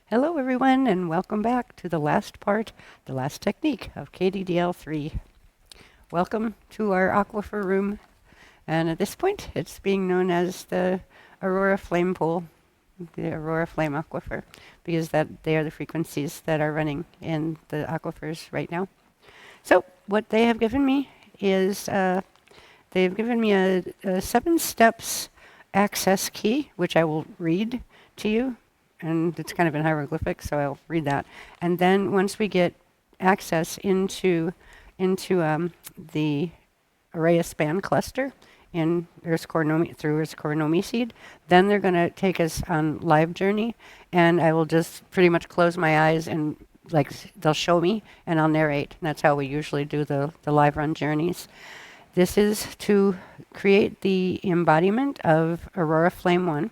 Hello everyone and welcome back to the last part, the last technique of KDDL3. Welcome to our aquifer room, and at this point it's being known as the Aurora Flame Pool, the Aurora Flame Aquifer, because they are the frequencies that are running in the aquifers right now. So what they have given me is they've given me a 7 steps access key, which I will read to you. And it's kind of in hieroglyphics, so I'll read that. And then once we get access into the ARI-ATH band cluster in Earth's core through Earth's core Nomi seed, then they're going to take us on live journey, and I will just pretty much close my eyes and they'll show me, and I'll narrate. And that's how we usually do the live run journeys. This is to create the embodiment of Aurora Flame-1.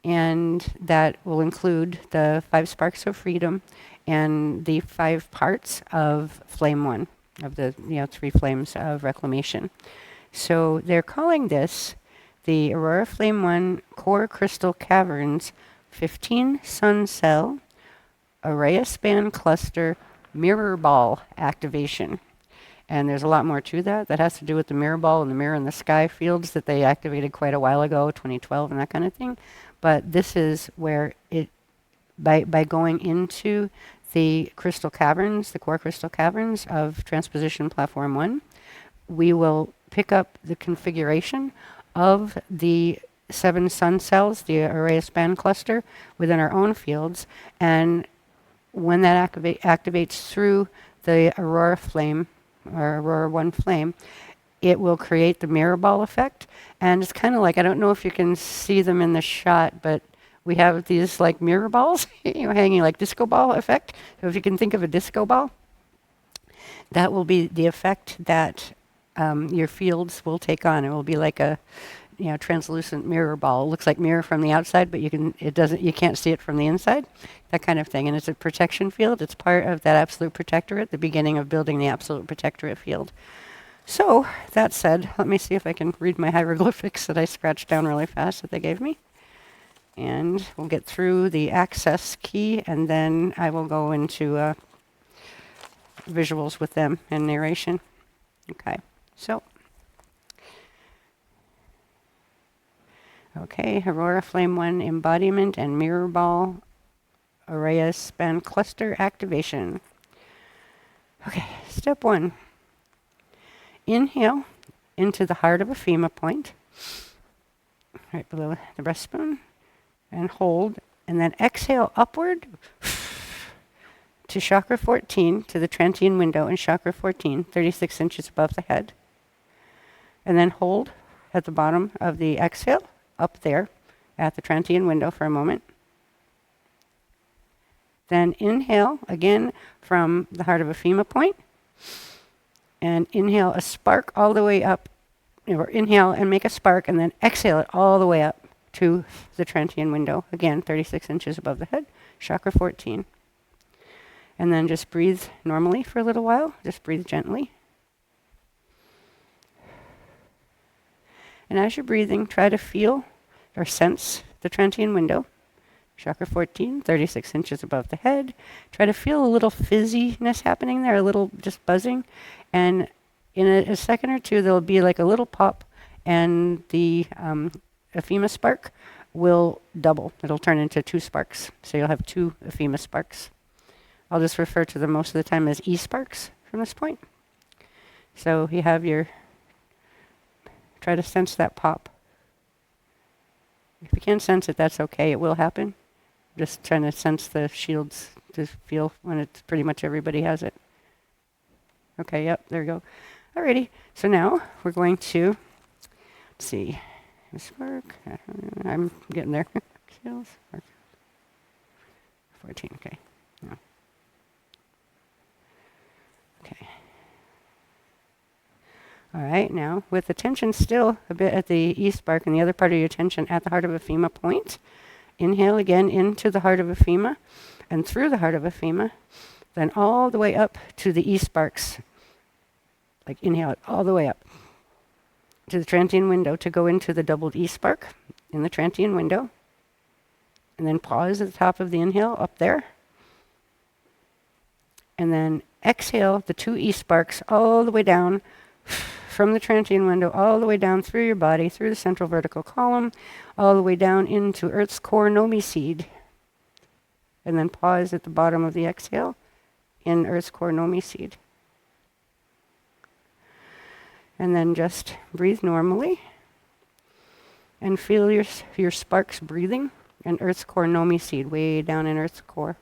And that will include the 5 sparks of freedom and the 5 parts of Flame-1, of the 3 flames of reclamation. So they're calling this the Aurora Flame-1 Core Crystal Caverns 15 Sun Cell ARI-ATH Band Cluster Mirror Ball Activation. And there's a lot more to that. That has to do with the mirror ball and the mirror in the sky fields that they activated quite a while ago, 2012 and that kind of thing. But this is where it, by going into the crystal caverns, the core crystal caverns of Transposition Platform 1, we will pick up the configuration of the 7 sun cells, the ARI-ATH band cluster, within our own fields. And when that activates through the Aurora flame, or Aurora 1 flame, it will create the mirror ball effect. And it's kind of like, I don't know if you can see them in the shot, but we have these like mirror balls hanging like disco ball effect. So if you can think of a disco ball, that will be the effect that your fields will take on. It will be like a translucent mirror ball. It looks like mirror from the outside, but you can't see it from the inside, that kind of thing. And it's a protection field. It's part of that absolute protectorate, the beginning of building the absolute protectorate field. So that said, let me see if I can read my hieroglyphics that I scratched down really fast that they gave me. And we'll get through the access key, and then I will go into visuals with them and narration. Okay, so. Okay, Aurora Flame-1 embodiment and mirror ball ARI-ATH band cluster activation. Okay, step 1. Inhale into the heart of a FEMA point, right below the breastbone, and hold, and then exhale upward to chakra 14, to the Trantian window in chakra 14, 36 inches above the head. And then hold at the bottom of the exhale, up there at the Trantian window for a moment. Then inhale again from the heart of a FEMA point, and inhale a spark all the way up, or inhale and make a spark, and then exhale it all the way up to the Trantian window, again 36 inches above the head, chakra 14. And then just breathe normally for a little while, just breathe gently. And as you're breathing, try to feel or sense the Trantian window, chakra 14, 36 inches above the head. Try to feel a little fizziness happening there, a little just buzzing. And in a second or two, there'll be like a little pop, and the ephema spark will double. It'll turn into 2 sparks. So you'll have 2 ephema sparks. I'll just refer to them most of the time as E-sparks from this point. So you have try to sense that pop. If you can't sense it, that's okay. It will happen. Just trying to sense the shields to feel when it's pretty much everybody has it. Okay, yep, there we go. Alrighty, so now we're going to, let's see, spark, I'm getting there. Shields, 14, okay. No. Okay. All right, now with attention still a bit at the E-spark and the other part of your attention at the heart of a FEMA point, inhale again into the heart of a FEMA and through the heart of a FEMA, then all the way up to the E-sparks. Like inhale it all the way up to the Trantian window to go into the doubled E-spark in the Trantian window. And then pause at the top of the inhale, up there. And then exhale the 2 E-sparks all the way down from the transient window, all the way down through your body, through the central vertical column, all the way down into Earth's core Nomi seed. And then pause at the bottom of the exhale in Earth's core Nomi seed. And then just breathe normally and feel your sparks breathing in Earth's core Nomi seed, way down in Earth's core.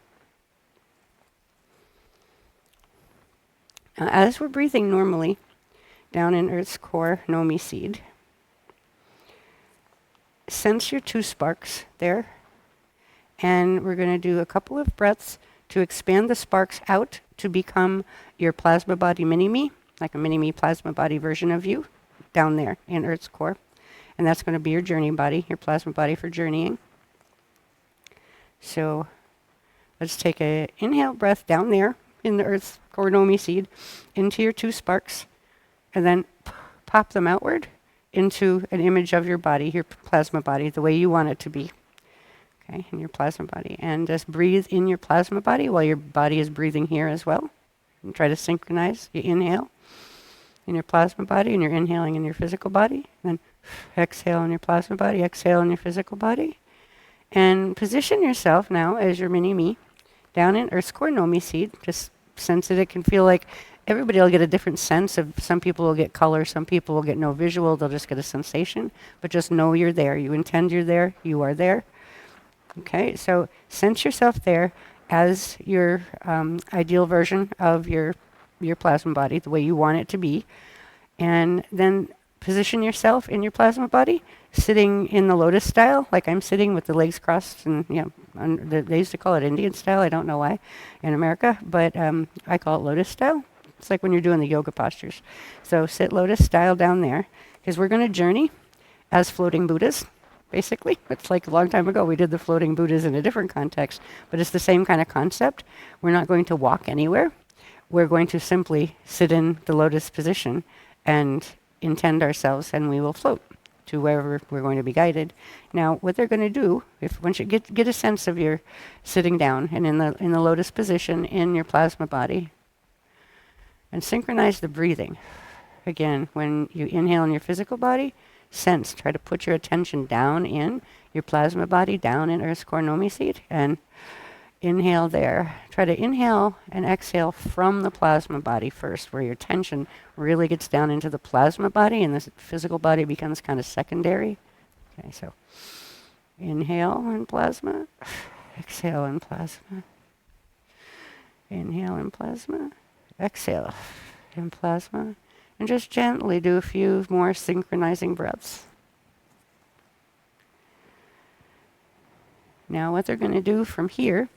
As we're breathing normally down in Earth's core Nomi seed, sense your 2 sparks there. And we're going to do a couple of breaths to expand the sparks out to become your plasma body mini-me, like a mini-me plasma body version of you down there in Earth's core. And that's going to be your journey body, your plasma body for journeying. So let's take an inhale breath down there in the Earth's core Nomi seed into your 2 sparks, and then pop them outward into an image of your body, your plasma body, the way you want it to be. Okay, in your plasma body. And just breathe in your plasma body while your body is breathing here as well. And try to synchronize. You inhale in your plasma body, and you're inhaling in your physical body. Then exhale in your plasma body, exhale in your physical body. And position yourself now as your mini-me down in Earth's core Nomi seed. Just sense it. It can feel like everybody will get a different sense of, some people will get color, some people will get no visual, they'll just get a sensation. But just know you're there. You intend you're there, you are there. Okay, so sense yourself there as your ideal version of your plasma body, the way you want it to be. And then position yourself in your plasma body, sitting in the lotus style, like I'm sitting with the legs crossed, and they used to call it Indian style, I don't know why, in America, but I call it lotus style. It's like when you're doing the yoga postures. So sit lotus style down there, because we're going to journey as floating Buddhas. Basically, it's like a long time ago we did the floating Buddhas in a different context, but it's the same kind of concept. We're not going to walk anywhere. We're going to simply sit in the lotus position and intend ourselves, and we will float to wherever we're going to be guided. Now, what they're going to do, once you get a sense of your sitting down and in the lotus position in your plasma body, and synchronize the breathing. Again, when you inhale in your physical body, try to put your attention down in your plasma body, down in Earth's core Nomi seed, and inhale there. Try to inhale and exhale from the plasma body first, where your attention really gets down into the plasma body and the physical body becomes kind of secondary. Okay, so inhale in plasma, exhale in plasma, inhale in plasma, exhale in plasma. And just gently do a few more synchronizing breaths. Now what they're going to do from here,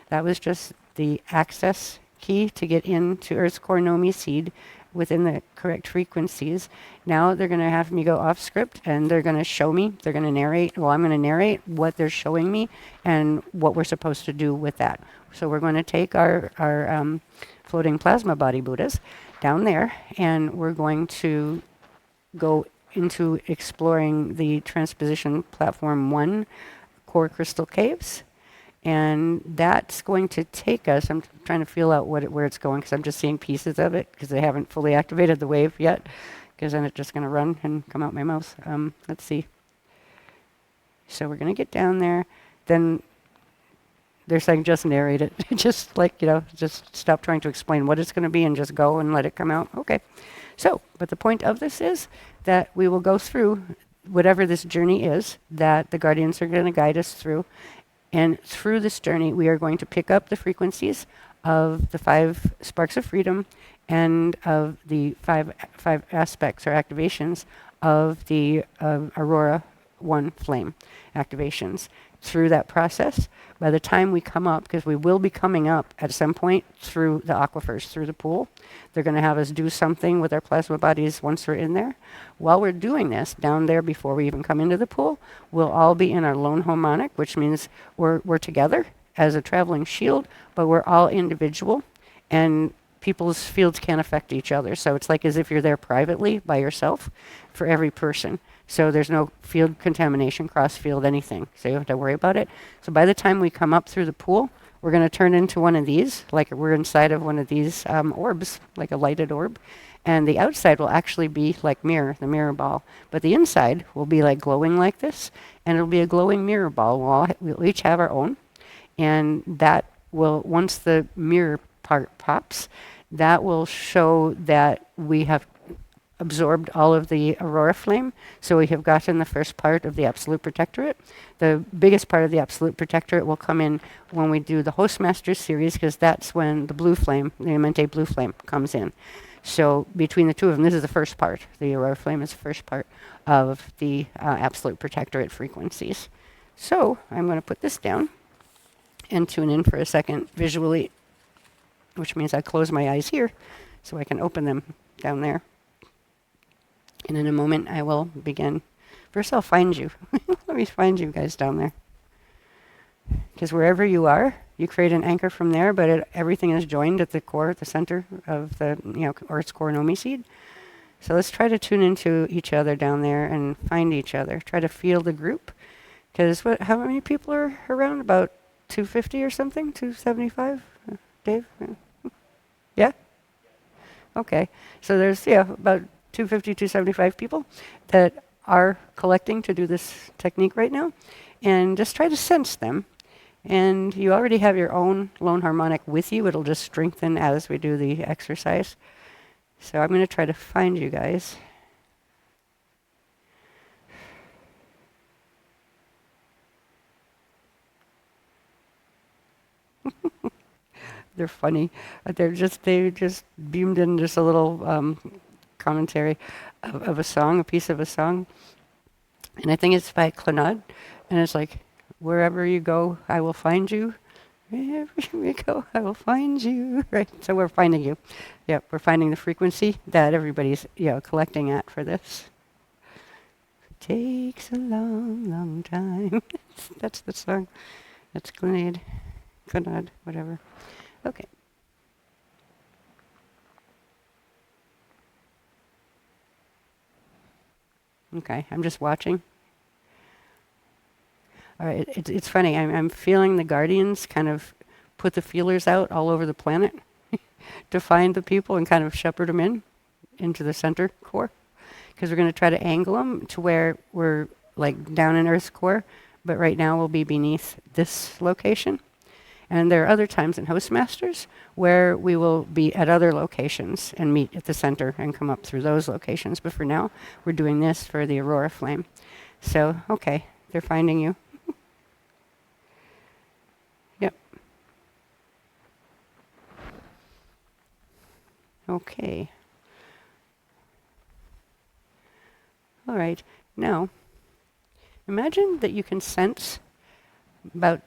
that was just the access key to get into Earth's core Nomi seed within the correct frequencies. Now they're going to have me go off script, and they're going to show me, they're going to narrate, I'm going to narrate what they're showing me and what we're supposed to do with that. So we're going to take our floating plasma body Buddhas down there, and we're going to go into exploring the Transposition Platform 1 core crystal caves. And that's going to take us, I'm trying to feel out where it's going, because I'm just seeing pieces of it, because they haven't fully activated the wave yet, because then it's just going to run and come out my mouth. Let's see. So we're going to get down there. Then they're saying just narrate it. Just just stop trying to explain what it's going to be and just go and let it come out. Okay. So, but the point of this is that we will go through whatever this journey is that the guardians are going to guide us through. And through this journey, we are going to pick up the frequencies of the 5 sparks of freedom and of the five aspects or activations of the Aurora 1 flame activations. Through that process, by the time we come up, because we will be coming up at some point through the aquifers, through the pool, they're going to have us do something with our plasma bodies once we're in there. While we're doing this, down there before we even come into the pool, we'll all be in our lone harmonic, which means we're together as a traveling shield, but we're all individual. And people's fields can't affect each other. So it's like as if you're there privately by yourself for every person. So there's no field contamination, cross field, anything. So you don't have to worry about it. So by the time we come up through the pool, we're going to turn into one of these, like we're inside of one of these orbs, like a lighted orb. And the outside will actually be like the mirror ball. But the inside will be like glowing like this, and it'll be a glowing mirror ball. We'll each have our own. And that will, once the mirror part pops, that will show that we have absorbed all of the Aurora flame. So we have gotten the first part of the Absolute Protectorate. The biggest part of the Absolute Protectorate will come in when we do the HOSTMASTERS series, because that's when the blue flame, the Mente blue flame, comes in. So between the two of them, this is the first part. The Aurora flame is the first part of the Absolute Protectorate frequencies. So I'm going to put this down and tune in for a second visually, which means I close my eyes here so I can open them down there. And in a moment, I will begin. First, I'll find you. Let me find you guys down there. Because wherever you are, you create an anchor from there, but everything is joined at the core, at the center of the, Earth's core Nomi seed. So let's try to tune into each other down there and find each other. Try to feel the group. Because how many people are around? About 250 or something? 275? Dave? Yeah? Okay. So there's, about 250, 275 people that are collecting to do this technique right now. And just try to sense them. And you already have your own lone harmonic with you. It'll just strengthen as we do the exercise. So I'm going to try to find you guys. They're funny. They just beamed in just a little commentary of a song, a piece of a song. And I think it's by Claude. And it's like, wherever you go, I will find you. Wherever you go, I will find you. Right. So we're finding you. Yeah, we're finding the frequency that everybody's collecting at for this. It takes a long, long time. That's the song. That's Claude, whatever. Okay. Okay, I'm just watching. All right, it's funny. I'm feeling the guardians kind of put the feelers out all over the planet to find the people and kind of shepherd them into the center core. Because we're going to try to angle them to where we're like down in Earth's core, but right now we'll be beneath this location. And there are other times in HOSTMASTERS where we will be at other locations and meet at the center and come up through those locations. But for now, we're doing this for the Aurora flame. So, okay, they're finding you. Yep. Okay. All right. Now, imagine that you can sense about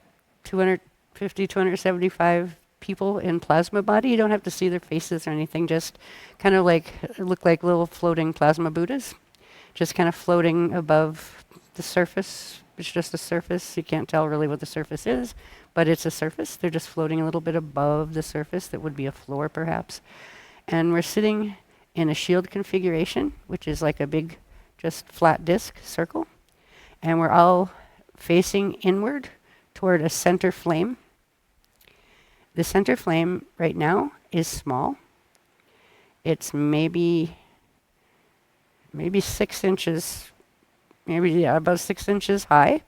250, 275 people in plasma body. You don't have to see their faces or anything, just kind of like, look like little floating plasma Buddhas, just kind of floating above the surface. It's just a surface. You can't tell really what the surface is, but it's a surface. They're just floating a little bit above the surface that would be a floor perhaps. And we're sitting in a shield configuration, which is like a big, just flat disc circle. And we're all facing inward toward a center flame. The center flame right now is small. It's maybe 6 inches, about 6 inches high,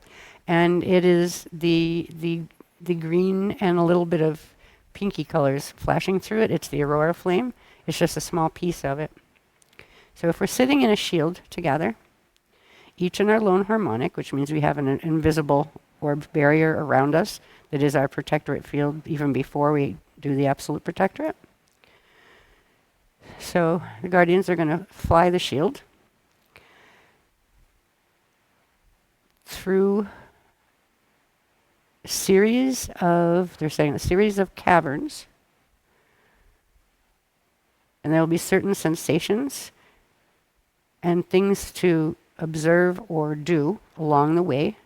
and it is the green and a little bit of pinky colors flashing through it. It's the Aurora flame. It's just a small piece of it. So if we're sitting in a shield together, each in our lone harmonic, which means we have an invisible orb barrier around us that is our protectorate field even before we do the absolute protectorate. So the guardians are going to fly the shield through a series of caverns, and there will be certain sensations and things to observe or do along the way.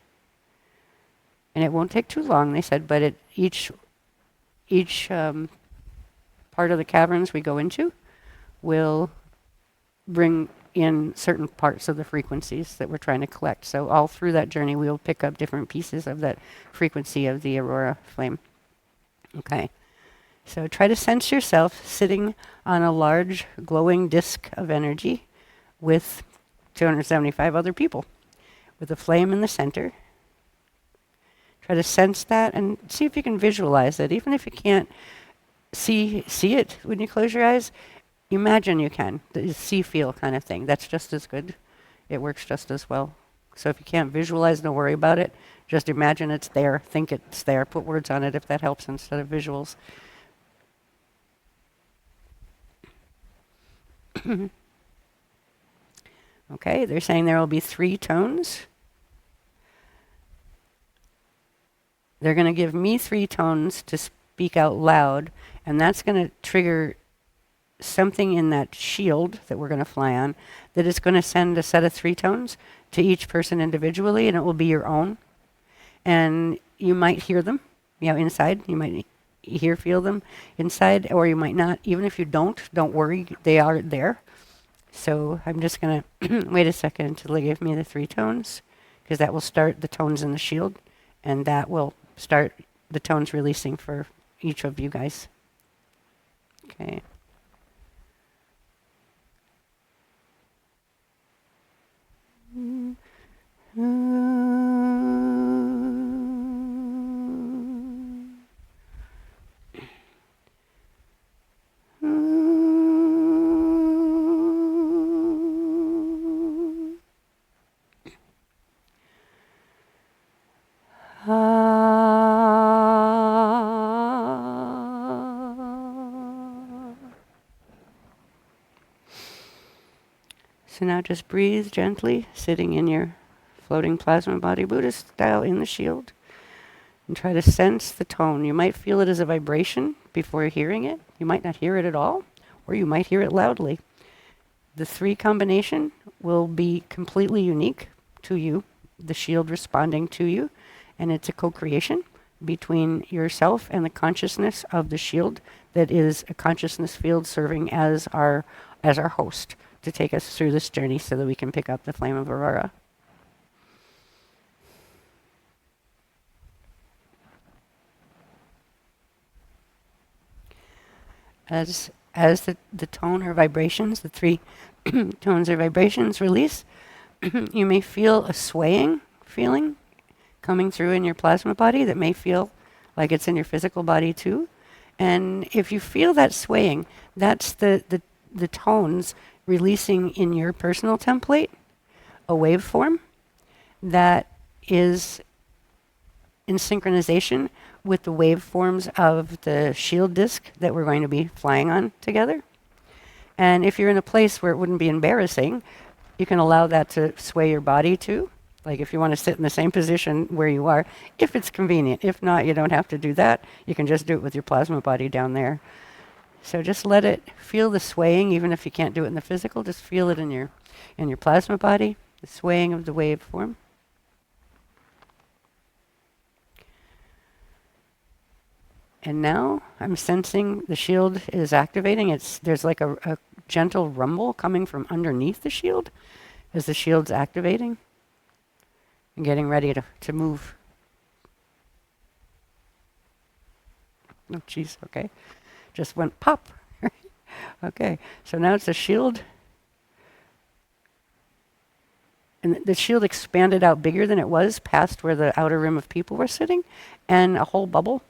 And it won't take too long, they said, but each part part of the caverns we go into will bring in certain parts of the frequencies that we're trying to collect. So all through that journey, we'll pick up different pieces of that frequency of the Aurora flame. Okay. So try to sense yourself sitting on a large glowing disk of energy with 275 other people with a flame in the center. Try to sense that and see if you can visualize it. Even if you can't see it when you close your eyes, imagine you can. The see-feel kind of thing. That's just as good. It works just as well. So if you can't visualize, don't worry about it. Just imagine it's there. Think it's there. Put words on it if that helps instead of visuals. Okay, they're saying there will be 3 tones. They're going to give me 3 tones to speak out loud, and that's going to trigger something in that shield that we're going to fly on that is going to send a set of 3 tones to each person individually, and it will be your own. And you might hear them, inside. You might feel them inside, or you might not. Even if you don't worry, they are there. So I'm just going to wait a second until they give me the 3 tones, because that will start the tones in the shield, and that will start the tones releasing for each of you guys. Okay. So now just breathe gently, sitting in your floating plasma body, Buddhist style, in the shield. And try to sense the tone. You might feel it as a vibration before hearing it. You might not hear it at all, or you might hear it loudly. The 3 combination will be completely unique to you, the shield responding to you, and it's a co-creation between yourself and the consciousness of the shield that is a consciousness field serving as our host to take us through this journey so that we can pick up the flame of Aurora. As the tone or vibrations, the 3 tones or vibrations release, you may feel a swaying feeling coming through in your plasma body that may feel like it's in your physical body too. And if you feel that swaying, that's the tones releasing in your personal template a waveform that is in synchronization with the waveforms of the shield disk that we're going to be flying on together. And if you're in a place where it wouldn't be embarrassing, you can allow that to sway your body too. Like if you want to sit in the same position where you are, if it's convenient. If not, you don't have to do that. You can just do it with your plasma body down there. So just let it feel the swaying, even if you can't do it in the physical. Just feel it in your plasma body, the swaying of the waveform. And now I'm sensing the shield is activating. There's like a gentle rumble coming from underneath the shield as the shield's activating and getting ready to move. Oh, geez, okay. Just went pop. Okay, so now it's a shield. And the shield expanded out bigger than it was past where the outer rim of people were sitting, and a whole bubble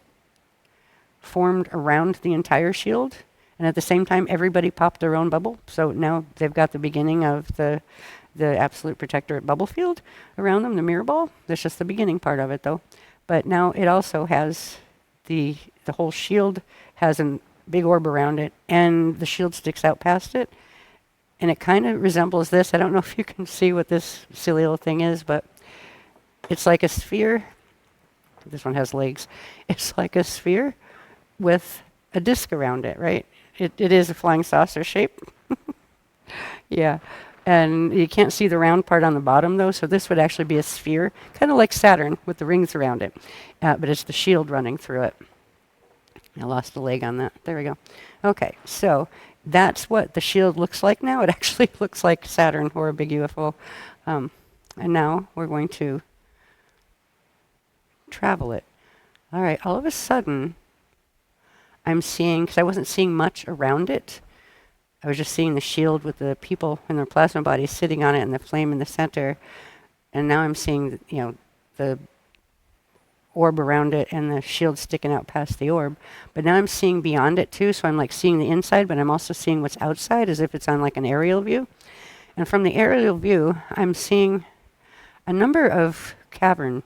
formed around the entire shield. And at the same time, everybody popped their own bubble. So now they've got the beginning of the absolute protectorate bubble field around them, the mirror ball. That's just the beginning part of it, though. But now it also has the whole shield has a big orb around it, and the shield sticks out past it. And it kind of resembles this. I don't know if you can see what this silly little thing is, but it's like a sphere. This one has legs. It's like a sphere with a disc around it, right? It is a flying saucer shape. Yeah. And you can't see the round part on the bottom, though, so this would actually be a sphere, kind of like Saturn with the rings around it. But it's the shield running through it. I lost a leg on that. There we go. Okay, so that's what the shield looks like now. It actually looks like Saturn or a big UFO. And now we're going to travel it. All right, all of a sudden, I'm seeing, because I wasn't seeing much around it, I was just seeing the shield with the people and their plasma bodies sitting on it and the flame in the center. And now I'm seeing, the orb around it and the shield sticking out past the orb. But now I'm seeing beyond it too, so I'm like seeing the inside, but I'm also seeing what's outside as if it's on like an aerial view. And from the aerial view, I'm seeing a number of cavern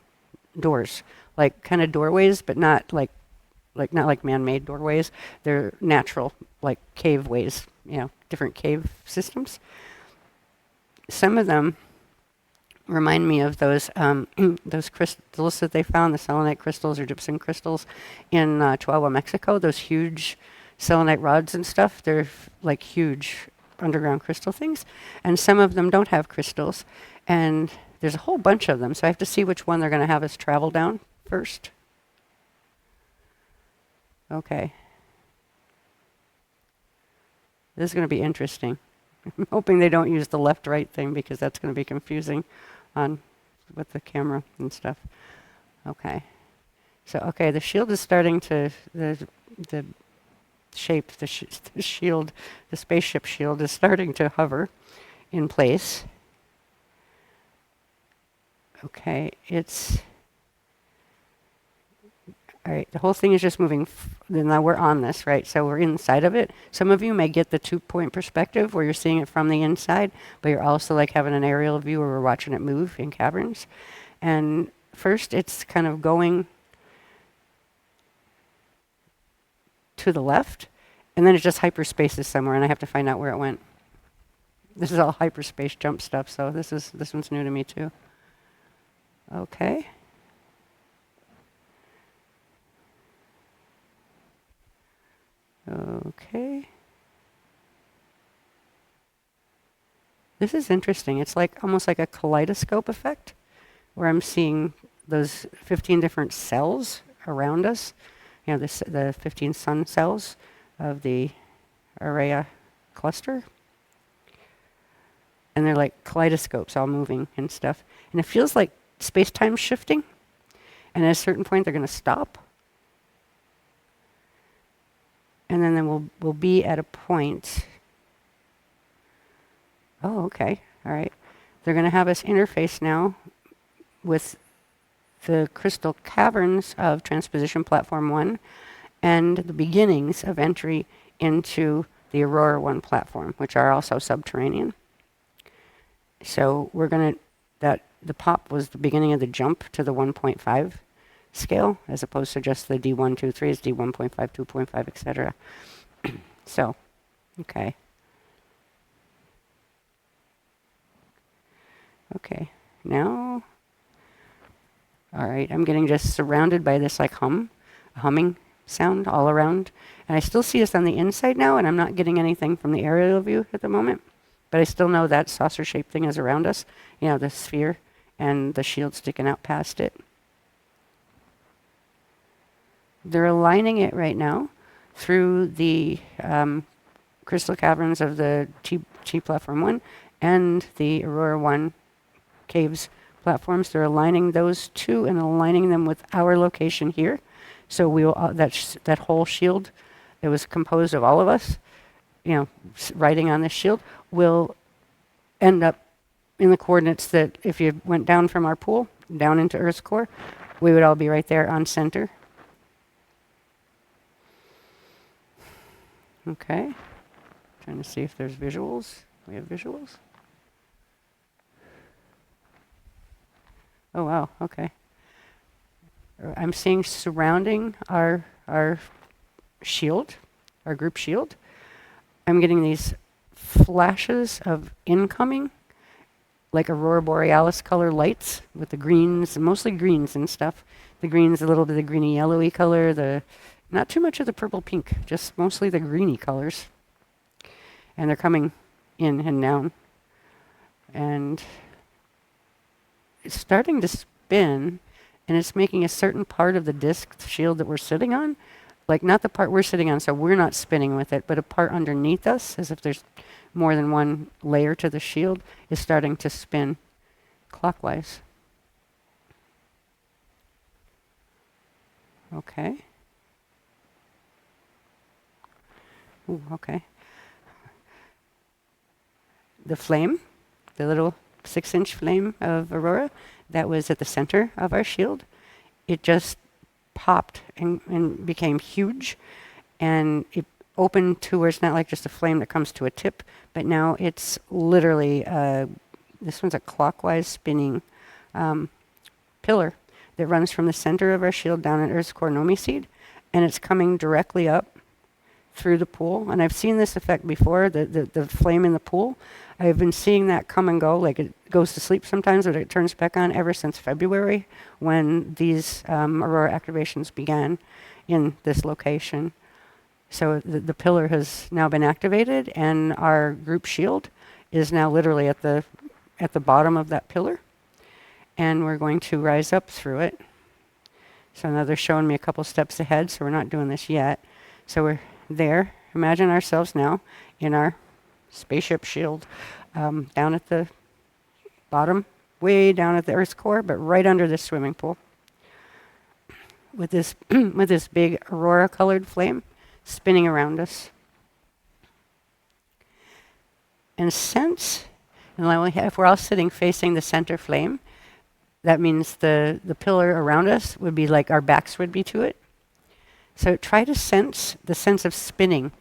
doors, like kind of doorways, but not like man-made doorways. They're natural, like cave ways, different cave systems. Some of them remind me of those those crystals that they found, the selenite crystals or gypsum crystals in Chihuahua, Mexico. Those huge selenite rods and stuff. They're like huge underground crystal things. And some of them don't have crystals. And there's a whole bunch of them. So I have to see which one they're going to have us travel down first. Okay. This is going to be interesting. I'm hoping they don't use the left-right thing because that's going to be confusing with the camera and stuff. Okay. So, okay, the shield is starting to, the shape, the shield, the spaceship shield is starting to hover in place. Okay, all right, the whole thing is just moving. Now we're on this, right? So we're inside of it. Some of you may get the 2-point perspective where you're seeing it from the inside, but you're also like having an aerial view where we're watching it move in caverns. And first it's kind of going to the left, and then it just hyperspaces somewhere, and I have to find out where it went. This is all hyperspace jump stuff, so this one's new to me too. Okay. Okay. This is interesting. It's like almost like a kaleidoscope effect where I'm seeing those 15 different cells around us. The 15 sun cells of the ARI-ATH cluster. And they're like kaleidoscopes all moving and stuff. And it feels like space-time shifting. And at a certain point, they're going to stop. And then we'll be at a point. Oh, okay. All right. They're going to have us interface now with the crystal caverns of Transposition Platform 1 and the beginnings of entry into the Aurora 1 platform, which are also subterranean. So the pop was the beginning of the jump to the 1.5 scale, as opposed to just the D1, 2, 3 is D1.5, 2.5, etc. So, okay. Okay, now, all right, I'm getting just surrounded by this like humming sound all around. And I still see us on the inside now, and I'm not getting anything from the aerial view at the moment. But I still know that saucer-shaped thing is around us, the sphere and the shield sticking out past it. They're aligning it right now through the crystal caverns of the T Platform 1 and the Aurora 1 caves platforms. They're aligning those two and aligning them with our location here. So that whole shield that was composed of all of us, riding on this shield, will end up in the coordinates that if you went down from our pool, down into Earth's core, we would all be right there on center. Okay, trying to see if there's visuals. We have visuals. Oh wow, okay. I'm seeing surrounding our shield, our group shield. I'm getting these flashes of incoming, like Aurora Borealis color lights with the greens, mostly greens and stuff. The greens, a little bit of the greeny yellowy color, not too much of the purple pink, just mostly the greeny colors. And they're coming in and down. And it's starting to spin, and it's making a certain part of the disk shield that we're sitting on like not the part we're sitting on, so we're not spinning with it, but a part underneath us, as if there's more than one layer to the shield, is starting to spin clockwise. Okay. Ooh, okay. The flame, the little 6-inch flame of Aurora, that was at the center of our shield. It just popped and became huge, and it opened to where it's not like just a flame that comes to a tip, but now it's literally, this one's a clockwise spinning pillar that runs from the center of our shield down at Earth's core Nomi seed, and it's coming directly up through the pool. And I've seen this effect before, the flame in the pool. I've been seeing that come and go, like it goes to sleep sometimes, but it turns back on ever since February when these Aurora activations began in this location. So the pillar has now been activated, and our group shield is now literally at the bottom of that pillar, and we're going to rise up through it. So now they're showing me a couple steps ahead, so we're not doing this yet. So we're there. Imagine ourselves now in our spaceship shield, down at the bottom, way down at the Earth's core, but right under this swimming pool, with this with this big Aurora-colored flame spinning around us. And sense, and if we're all sitting facing the center flame, that means the pillar around us would be like our backs would be to it. So try to sense the sense of spinning,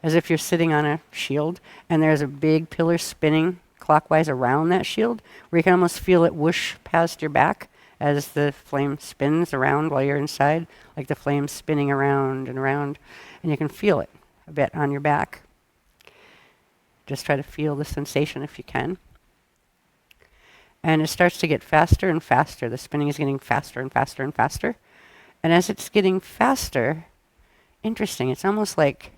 as if you're sitting on a shield and there's a big pillar spinning clockwise around that shield, where you can almost feel it whoosh past your back as the flame spins around while you're inside, like the flame spinning around and around, and you can feel it a bit on your back. Just try to feel the sensation if you can. And it starts to get faster and faster. The spinning is getting faster and faster and faster. And as it's getting faster, interesting, it's almost like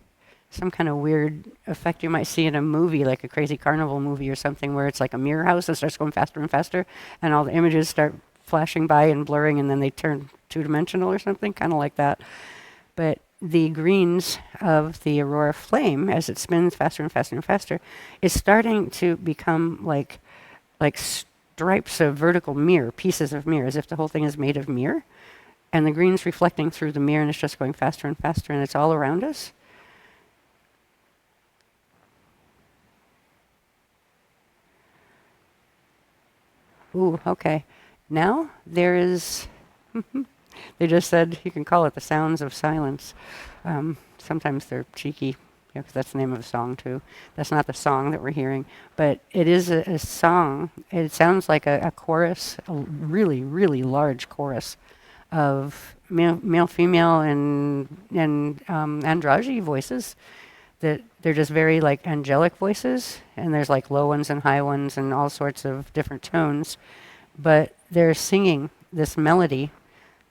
some kind of weird effect you might see in a movie, like a crazy carnival movie or something, where it's like a mirror house that starts going faster and faster, and all the images start flashing by and blurring, and then they turn two-dimensional or something, kind of like that. But the greens of the Aurora flame, as it spins faster and faster and faster, is starting to become like stripes of vertical mirror, pieces of mirror, as if the whole thing is made of mirror. And the green's reflecting through the mirror, and it's just going faster and faster, and it's all around us. Ooh, okay. Now there is, they just said you can call it the sounds of silence. Sometimes they're cheeky, because that's the name of a song too. That's not the song that we're hearing, but it is a song. It sounds like a chorus, a really, really large chorus of male, female, and androgyny voices. That they're just very like angelic voices, and there's like low ones and high ones and all sorts of different tones, but they're singing this melody,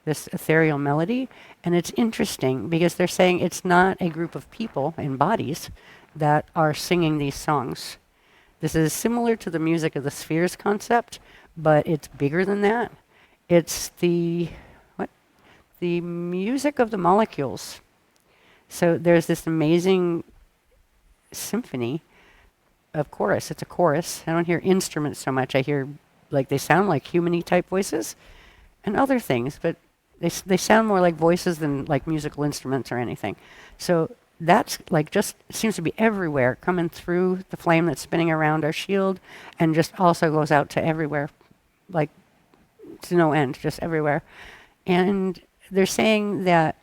this ethereal melody, and it's interesting because they're saying it's not a group of people in bodies that are singing these songs. This is similar to the music of the spheres concept, but it's bigger than that. It's the music of the molecules. So there's this amazing symphony of chorus. It's a chorus. I don't hear instruments so much. I hear like they sound like human-y type voices and other things, but they sound more like voices than like musical instruments or anything. So that's like just seems to be everywhere, coming through the flame that's spinning around our shield, and just also goes out to everywhere, like to no end, just everywhere. And they're saying that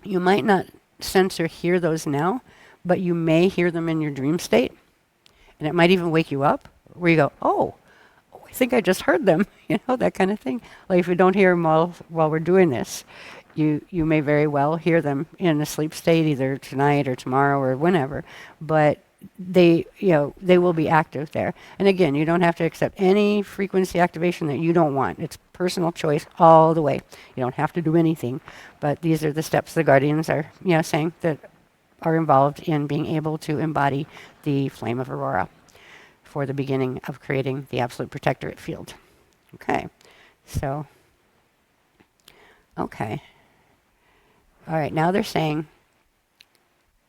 you might not sense or hear those now, but you may hear them in your dream state, and it might even wake you up, where you go, oh, I think I just heard them, that kind of thing. Like if you don't hear them while we're doing this, you may very well hear them in a sleep state, either tonight or tomorrow or whenever, but they will be active there. And again, you don't have to accept any frequency activation that you don't want. It's personal choice all the way. You don't have to do anything, but these are the steps the guardians are saying that are involved in being able to embody the flame of Aurora for the beginning of creating the absolute protectorate field. Okay, so, okay. All right, now they're saying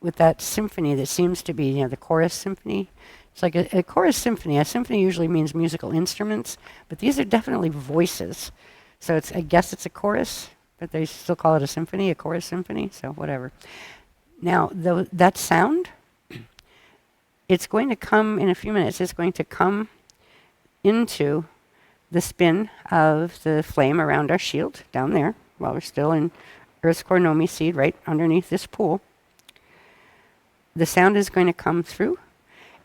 with that symphony that seems to be, the chorus symphony. It's like a chorus symphony. A symphony usually means musical instruments, but these are definitely voices. So I guess it's a chorus, but they still call it a chorus symphony, so whatever. Now, that sound, it's going to come in a few minutes. It's going to come into the spin of the flame around our shield down there while we're still in Earth's core Nomi seed right underneath this pool. The sound is going to come through,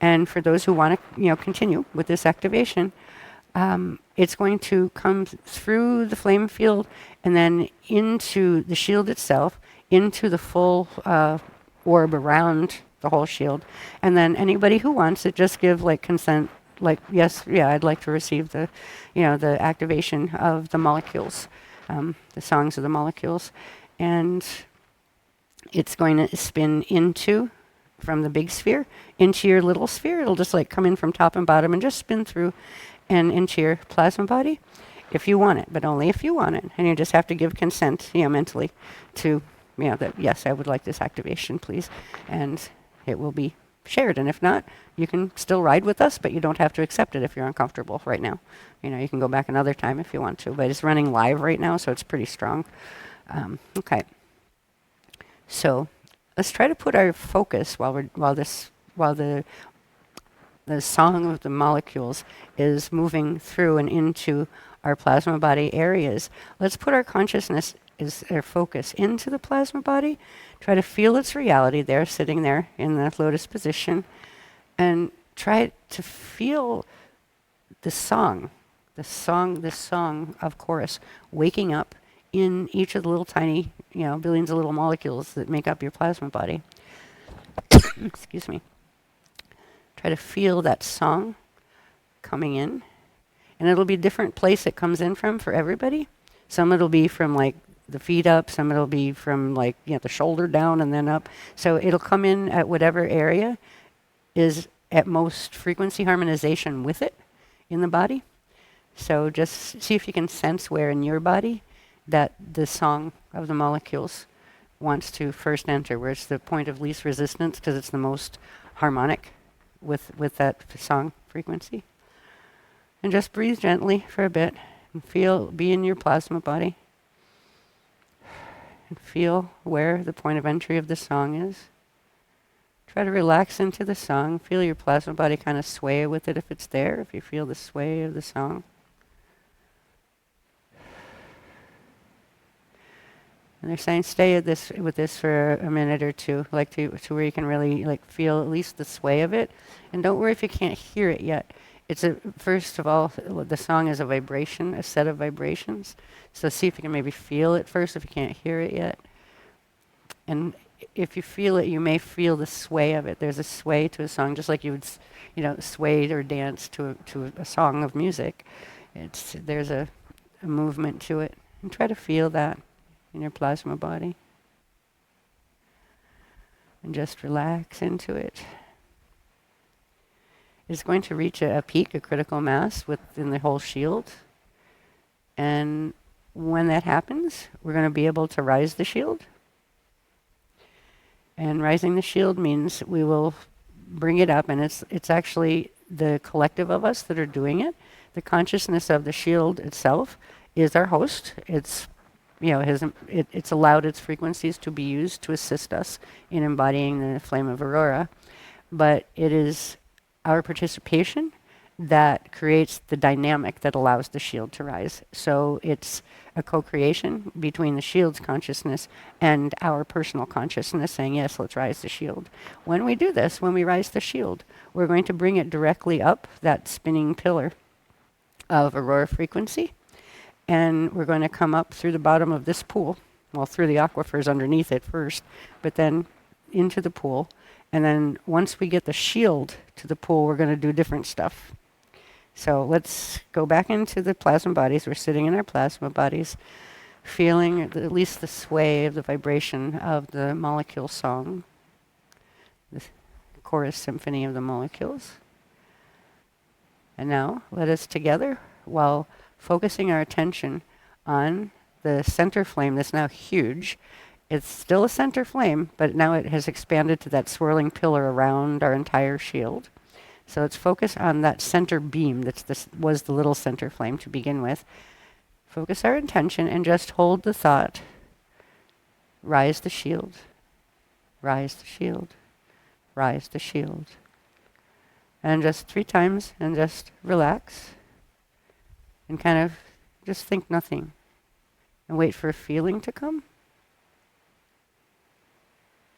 and for those who want to, continue with this activation, it's going to come through the flame field and then into the shield itself, into the full orb around the whole shield, and then anybody who wants it, just give consent, yes, yeah, I'd like to receive the activation of the molecules, the songs of the molecules, and it's going to spin from the big sphere into your little sphere. It'll just come in from top and bottom and just spin through and into your plasma body if you want it, but only if you want it. And you just have to give consent, mentally to, that yes, I would like this activation, please. And it will be shared. And if not, you can still ride with us, but you don't have to accept it if you're uncomfortable right now. You can go back another time if you want to, but it's running live right now, so it's pretty strong. Okay. So let's try to put our focus while the song of the molecules is moving through and into our plasma body areas. Let's put our consciousness, our focus into the plasma body. Try to feel its reality there, sitting there in the lotus position, and try to feel the song of chorus waking up in each of the little tiny, billions of little molecules that make up your plasma body. Excuse me. Try to feel that song coming in. And it'll be a different place it comes in from for everybody. Some it'll be from the feet up, some it'll be from the shoulder down and then up. So it'll come in at whatever area is at most frequency harmonization with it in the body. So just see if you can sense where in your body that the song of the molecules wants to first enter, where it's the point of least resistance because it's the most harmonic with that song frequency. And just breathe gently for a bit and be in your plasma body and feel where the point of entry of the song is. Try to relax into the song. Feel your plasma body kind of sway with it if it's there, if you feel the sway of the song. And they're saying stay with this for a minute or two, to where you can really feel at least the sway of it. And don't worry if you can't hear it yet. First of all, the song is a vibration, a set of vibrations. So see if you can maybe feel it first if you can't hear it yet. And if you feel it, you may feel the sway of it. There's a sway to a song, just like you would, sway or dance to a song of music. There's a movement to it. And try to feel that in your plasma body. And just relax into it. It's going to reach a peak, a critical mass within the whole shield. And when that happens, we're going to be able to rise the shield. And rising the shield means we will bring it up, and it's actually the collective of us that are doing it. The consciousness of the shield itself is our host. It's allowed its frequencies to be used to assist us in embodying the flame of Aurora, but it is our participation that creates the dynamic that allows the shield to rise. So it's a co-creation between the shield's consciousness and our personal consciousness saying, yes, let's rise the shield. When we do this, when we rise the shield, we're going to bring it directly up that spinning pillar of Aurora frequency. And we're going to come up through the bottom of this pool, through the aquifers underneath it first, but then into the pool. And then once we get the shield to the pool, we're going to do different stuff. So let's go back into the plasma bodies. We're sitting in our plasma bodies, feeling at least the sway of the vibration of the molecule song, the chorus symphony of the molecules. And now let us together, while focusing our attention on the center flame that's now huge, It's still a center flame, but now it has expanded to that swirling pillar around our entire shield. So let's focus on that center beam was the little center flame to begin with. Focus our intention and just hold the thought. Rise the shield. Rise the shield. Rise the shield. And just 3 times and just relax. And kind of just think nothing. And wait for a feeling to come.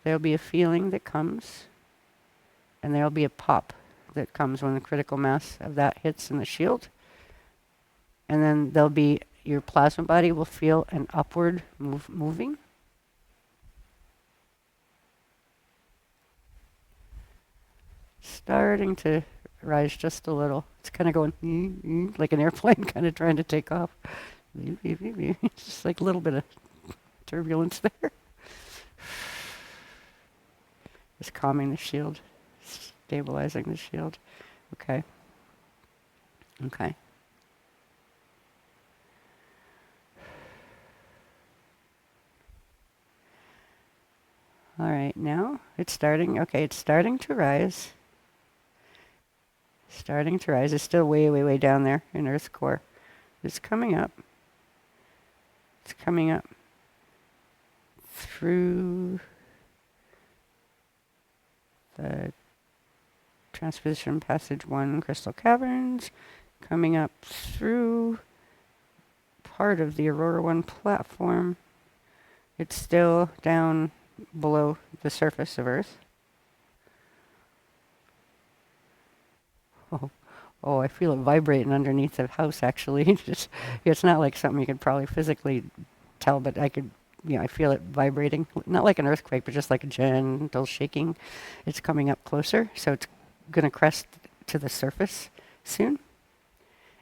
There'll be a feeling that comes. And there'll be a pop that comes when the critical mass of that hits in the shield. And then there'll be, your plasma body will feel an upward moving. Starting to rise just a little. It's kind of going like an airplane kind of trying to take off. It's just like a little bit of turbulence there. Just calming the shield, stabilizing the shield. Okay. Okay. All right, now it's starting. Okay, it's starting to rise. Starting to rise. It's still way, way, way down there in Earth's core. It's coming up. It's coming up through the Transposition Passage 1 crystal caverns, coming up through part of the Aurora 1 platform. It's still down below the surface of Earth. Oh, I feel it vibrating underneath the house, actually. It's not like something you could probably physically tell, but I feel it vibrating. Not like an earthquake, but just like a gentle shaking. It's coming up closer, so it's going to crest to the surface soon.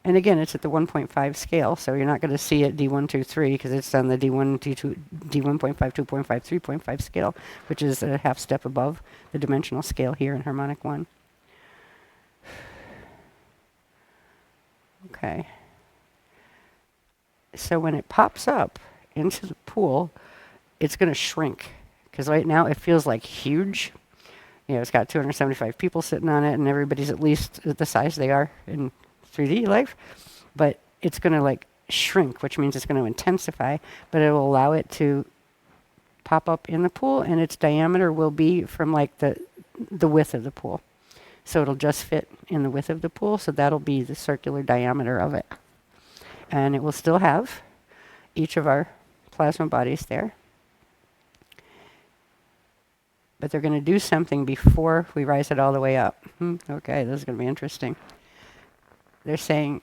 And again, it's at the 1.5 scale, so you're not going to see it D1, 2, 3, because it's on the D1, D2, D1.5, 2.5, 3.5 scale, which is a half step above the dimensional scale here in harmonic 1. Okay. So when it pops up into the pool, it's going to shrink, because right now it feels like huge. It's got 275 people sitting on it, and everybody's at least the size they are in 3D life. But it's going to like shrink, which means it's going to intensify, but it will allow it to pop up in the pool, and its diameter will be from like the width of the pool. So it'll just fit in the width of the pool, so that'll be the circular diameter of it. And it will still have each of our plasma bodies there. But they're going to do something before we rise it all the way up. Okay, this is going to be interesting. They're saying,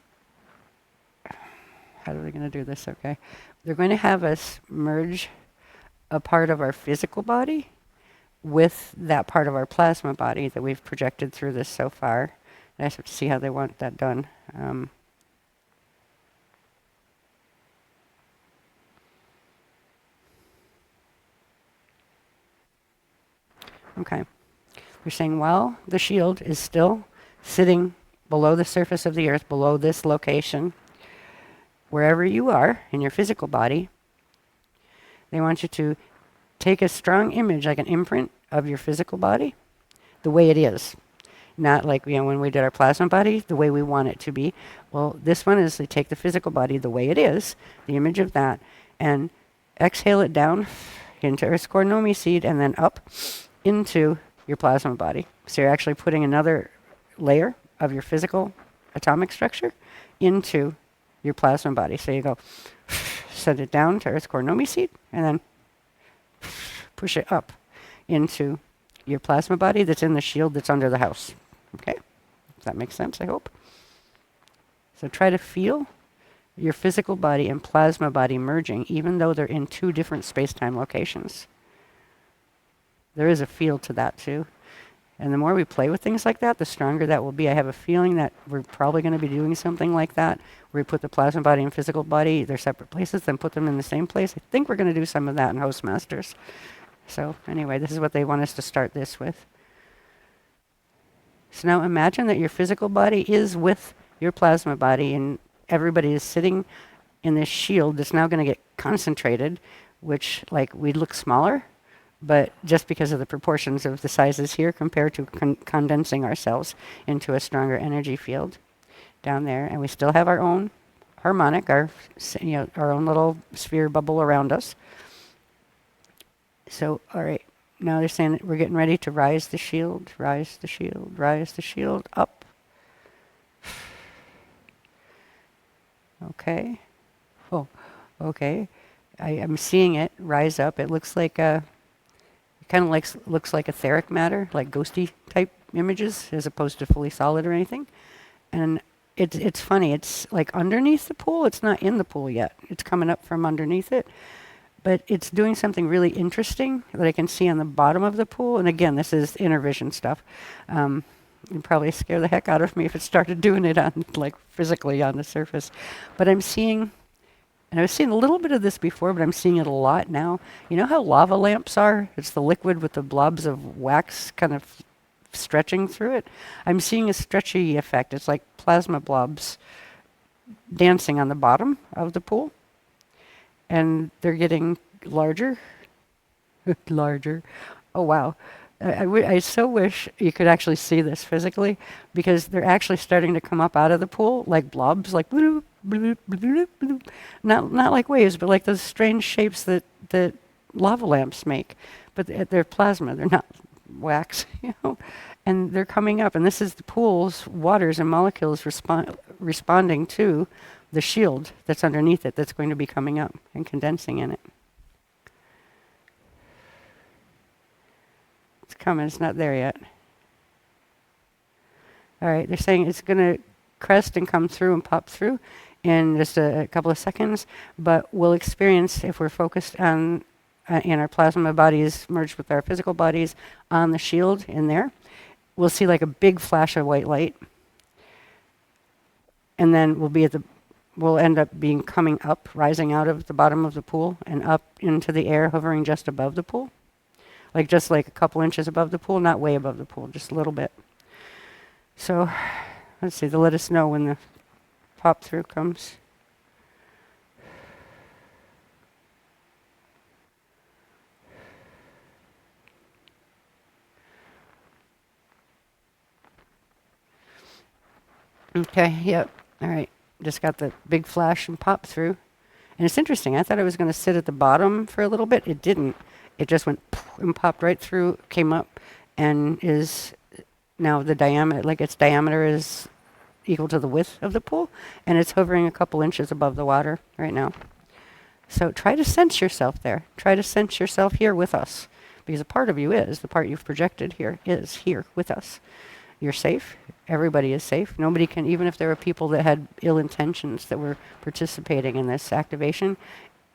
how are they going to do this? Okay. They're going to have us merge a part of our physical body with that part of our plasma body that we've projected through this so far. And I just have to see how they want that done. Okay. We're saying, well, the shield is still sitting below the surface of the Earth, below this location, wherever you are in your physical body. They want you to take a strong image, like an imprint of your physical body, the way it is. Not like, when we did our plasma body, the way we want it to be. Well, this one is to take the physical body the way it is, the image of that, and exhale it down into Earth's core Nomi seed, and then up into your plasma body. So you're actually putting another layer of your physical atomic structure into your plasma body. So you go, send it down to Earth's core Nomi seed, and then push it up into your plasma body that's in the shield that's under the house. Okay? Does that make sense, I hope? So try to feel your physical body and plasma body merging, even though they're in 2 different space-time locations. There is a feel to that, too. And the more we play with things like that, the stronger that will be. I have a feeling that we're probably going to be doing something like that, where we put the plasma body and physical body, they're separate places, then put them in the same place. I think we're going to do some of that in HOSTMASTERS. So anyway, this is what they want us to start this with. So now imagine that your physical body is with your plasma body, and everybody is sitting in this shield that's now going to get concentrated which like we look smaller, but just because of the proportions of the sizes here compared to condensing ourselves into a stronger energy field down there. And we still have our own harmonic, our own little sphere bubble around us. So, all right, now they're saying that we're getting ready to rise the shield, rise the shield, rise the shield up. Okay. Oh, okay. I'm seeing it rise up. It looks like looks like etheric matter, like ghosty type images, as opposed to fully solid or anything. And it's funny. It's like underneath the pool. It's not in the pool yet. It's coming up from underneath it. But it's doing something really interesting that I can see on the bottom of the pool. And again, this is inner vision stuff. It'd probably scare the heck out of me if it started doing it on, like, physically on the surface. But I'm seeing, and I was seeing a little bit of this before, but I'm seeing it a lot now. You know how lava lamps are? It's the liquid with the blobs of wax kind of stretching through it. I'm seeing a stretchy effect. It's like plasma blobs dancing on the bottom of the pool. And they're getting larger, larger. Oh, wow. I so wish you could actually see this physically, because they're actually starting to come up out of the pool like blobs, like bloop, bloop, bloop, bloop. Not like waves, but like those strange shapes that lava lamps make. But they're plasma, they're not wax, And they're coming up, and this is the pool's waters and molecules responding to the shield that's underneath it, that's going to be coming up and condensing in it. It's coming, it's not there yet. All right, they're saying it's going to crest and come through and pop through in just a couple of seconds, but we'll experience, if we're focused on in our plasma bodies merged with our physical bodies on the shield in there, we'll see like a big flash of white light, and then we'll end up being coming up, rising out of the bottom of the pool and up into the air, hovering just above the pool. Like just like a couple inches above the pool, not way above the pool, just a little bit. So, let's see, they'll let us know when the pop through comes. Okay, yep, all right. Just got the big flash and pop through. And it's interesting, I thought it was going to sit at the bottom for a little bit. It didn't. It just went and popped right through, came up, and is now the diameter, like its diameter is equal to the width of the pool, and it's hovering a couple inches above the water right now. So try to sense yourself there. Try to sense yourself here with us, because a part of you is, the part you've projected here is here with us. You're safe. Everybody is safe. Nobody can, even if there were people that had ill intentions that were participating in this activation,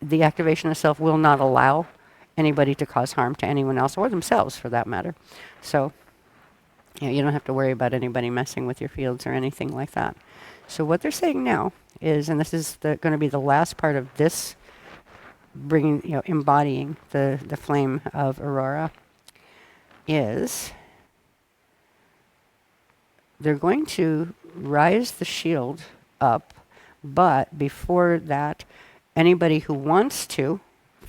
the activation itself will not allow anybody to cause harm to anyone else, or themselves for that matter. So you don't have to worry about anybody messing with your fields or anything like that. So what they're saying now is, and this is going to be the last part of this, embodying the flame of Aurora, is they're going to rise the shield up, but before that, anybody who wants to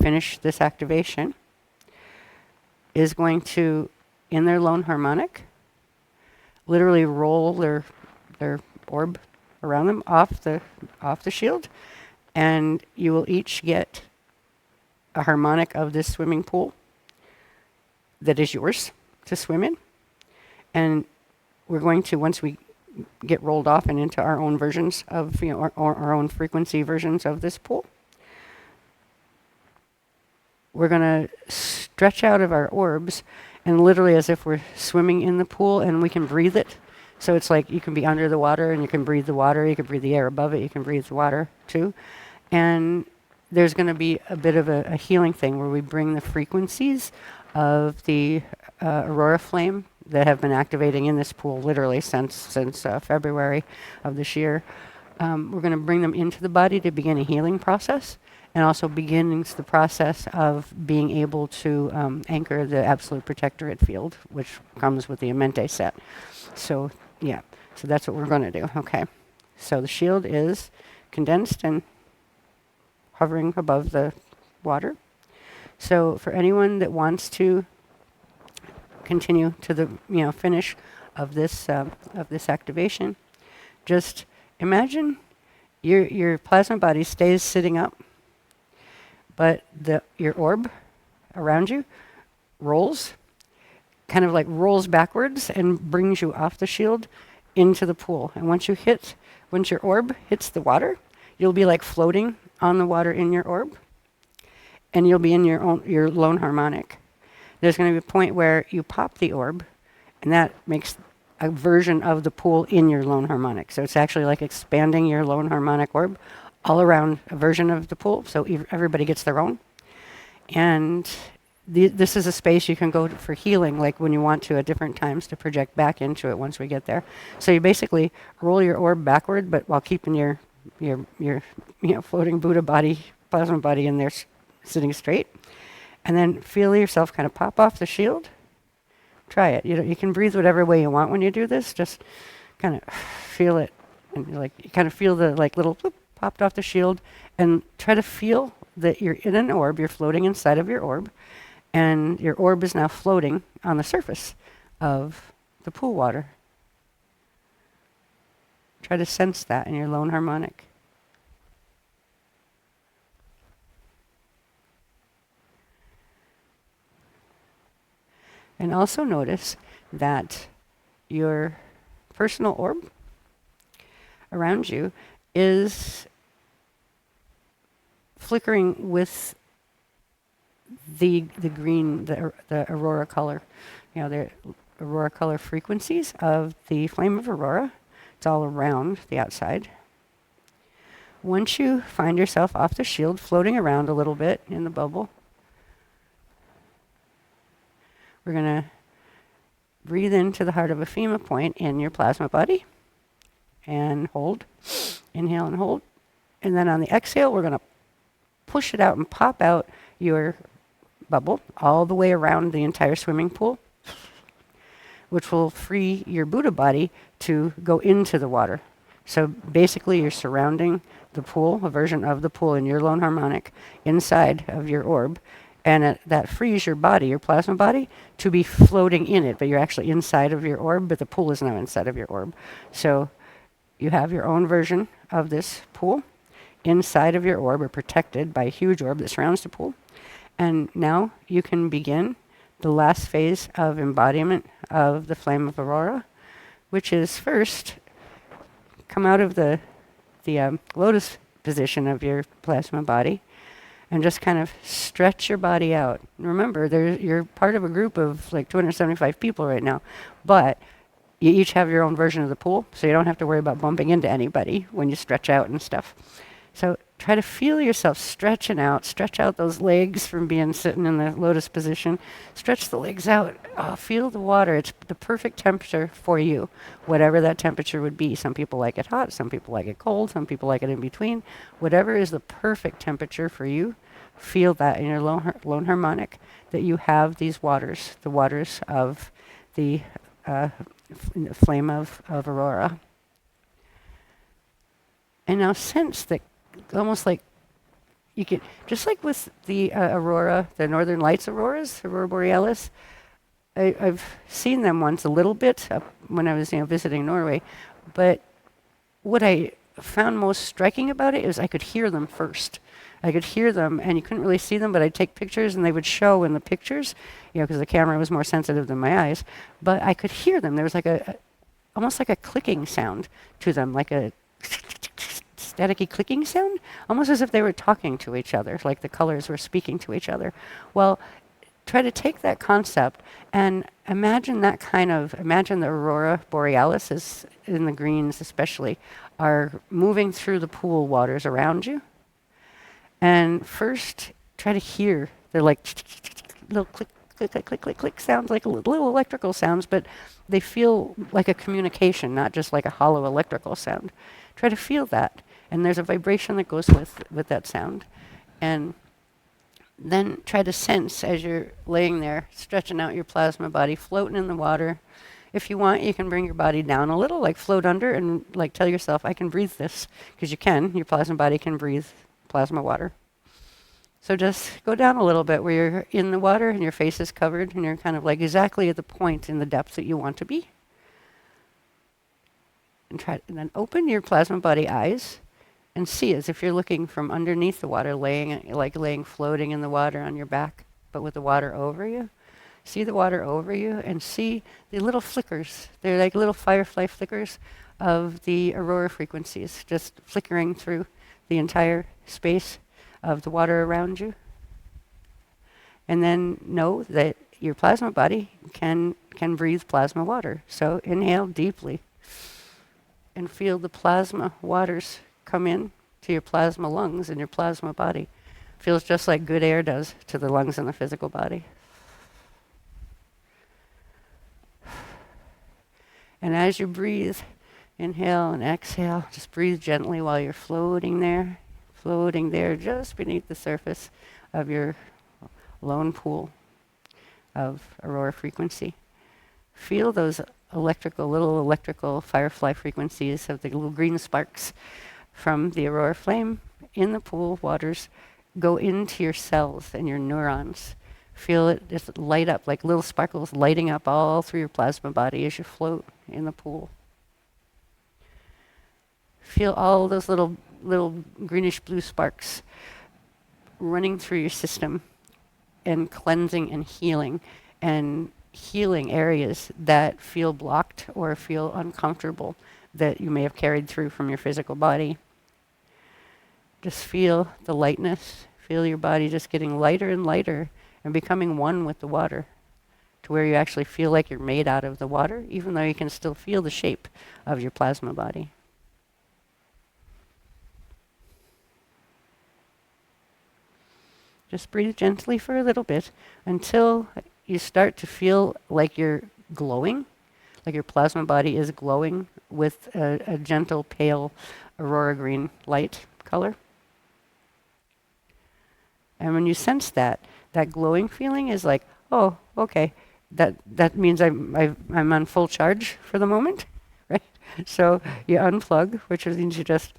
finish this activation is going to, in their lone harmonic, literally roll their orb around them off the shield, and you will each get a harmonic of this swimming pool that is yours to swim in. And we're going to, once we get rolled off and into our own versions of, our own frequency versions of this pool, we're going to stretch out of our orbs, and literally as if we're swimming in the pool, and we can breathe it. So it's like you can be under the water and you can breathe the water, you can breathe the air above it, you can breathe the water too. And there's going to be a bit of a healing thing where we bring the frequencies of the Aurora flame that have been activating in this pool literally since February of this year. We're going to bring them into the body to begin a healing process, and also begins the process of being able to anchor the absolute protectorate field, which comes with the Amente set. So yeah, so that's what we're going to do. Okay, so the shield is condensed and hovering above the water. So for anyone that wants to continue to the finish of this activation, just imagine your plasma body stays sitting up, but your orb around you rolls, kind of like rolls backwards and brings you off the shield into the pool. And once your orb hits the water, you'll be like floating on the water in your orb, and you'll be in your lone harmonic. There's going to be a point where you pop the orb, and that makes a version of the pool in your lone harmonic. So it's actually like expanding your lone harmonic orb all around a version of the pool, so everybody gets their own. And this is a space you can go to for healing, like when you want to at different times, to project back into it once we get there. So you basically roll your orb backward, but while keeping your floating Buddha body, plasma body in there sitting straight. And then feel yourself kind of pop off the shield. Try it. You can breathe whatever way you want when you do this. Just kind of feel it, and you kind of feel the little whoop, popped off the shield, and try to feel that you're in an orb. You're floating inside of your orb, and your orb is now floating on the surface of the pool water. Try to sense that in your lone harmonic. And also notice that your personal orb around you is flickering with the green, the Aurora color. The Aurora color frequencies of the flame of Aurora. It's all around the outside. Once you find yourself off the shield, floating around a little bit in the bubble, we're going to breathe into the heart of Ephema point in your plasma body and hold. Inhale and hold. And then on the exhale, we're going to push it out and pop out your bubble all the way around the entire swimming pool, which will free your Buddha body to go into the water. So basically, you're surrounding the pool, a version of the pool in your lone harmonic, inside of your orb. And that frees your body, your plasma body, to be floating in it. But you're actually inside of your orb, but the pool is now inside of your orb. So you have your own version of this pool inside of your orb, or protected by a huge orb that surrounds the pool. And now you can begin the last phase of embodiment of the flame of Aurora, which is first come out of the lotus position of your plasma body, and just kind of stretch your body out. Remember, you're part of a group of like 275 people right now, but you each have your own version of the pool, so you don't have to worry about bumping into anybody when you stretch out and stuff. So try to feel yourself stretching out. Stretch out those legs from being sitting in the lotus position. Stretch the legs out. Oh, feel the water. It's the perfect temperature for you, whatever that temperature would be. Some people like it hot. Some people like it cold. Some people like it in between. Whatever is the perfect temperature for you, feel that in your lone harmonic, that you have these waters, the waters of the flame of Aurora. And now sense that, almost like you could, just like with the Aurora, the Northern Lights auroras, Aurora Borealis, I've seen them once a little bit when I was visiting Norway, but what I found most striking about it is I could hear them first. I could hear them, and you couldn't really see them, but I'd take pictures, and they would show in the pictures, because the camera was more sensitive than my eyes. But I could hear them. There was like almost like a clicking sound to them, like a staticky clicking sound, almost as if they were talking to each other, like the colors were speaking to each other. Well, try to take that concept and imagine the Aurora Borealis, is in the greens especially, are moving through the pool waters around you. And first, try to hear. They're like little click, click, click, click, click, click sounds, like little electrical sounds, but they feel like a communication, not just like a hollow electrical sound. Try to feel that. And there's a vibration that goes with that sound. And then try to sense as you're laying there, stretching out your plasma body, floating in the water. If you want, you can bring your body down a little, like float under, and like tell yourself, I can breathe this, because you can. Your plasma body can breathe plasma water. So just go down a little bit where you're in the water and your face is covered and you're kind of like exactly at the point in the depth that you want to be. And then open your plasma body eyes and see as if you're looking from underneath the water, laying floating in the water on your back, but with the water over you. See the water over you and see the little flickers. They're like little firefly flickers of the aurora frequencies, just flickering through the entire space of the water around you. And then know that your plasma body can breathe plasma water. So inhale deeply and feel the plasma waters come in to your plasma lungs and your plasma body. Feels just like good air does to the lungs and the physical body. And as you breathe, inhale and exhale, just breathe gently while you're floating there just beneath the surface of your lone pool of aurora frequency. Feel those little electrical firefly frequencies of the little green sparks from the aurora flame in the pool waters go into your cells and your neurons. Feel it just light up like little sparkles lighting up all through your plasma body as you float in the pool. Feel all those little greenish blue sparks running through your system and cleansing and healing areas that feel blocked or feel uncomfortable that you may have carried through from your physical body. Just feel the lightness. Feel your body just getting lighter and lighter and becoming one with the water to where you actually feel like you're made out of the water, even though you can still feel the shape of your plasma body. Just breathe gently for a little bit until you start to feel like you're glowing, like your plasma body is glowing with a gentle, pale aurora green light color. And when you sense that glowing feeling is like, oh, okay, that means I'm on full charge for the moment, right? So you unplug, which means you just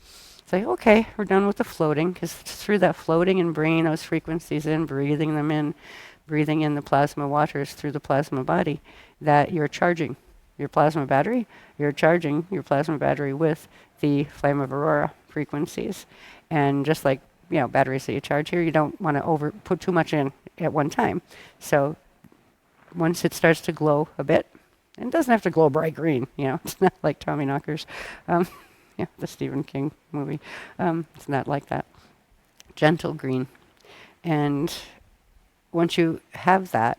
say, okay, we're done with the floating, because through that floating and bringing those frequencies in, breathing them in, breathing in the plasma waters through the plasma body, that you're charging your plasma battery. You're charging your plasma battery with the flame of aurora frequencies. And just like, batteries that you charge here, you don't want to put too much in at one time. So once it starts to glow a bit, and it doesn't have to glow bright green, it's not like Tommy Knockers, the Stephen King movie. It's not like that. Gentle green. And once you have that,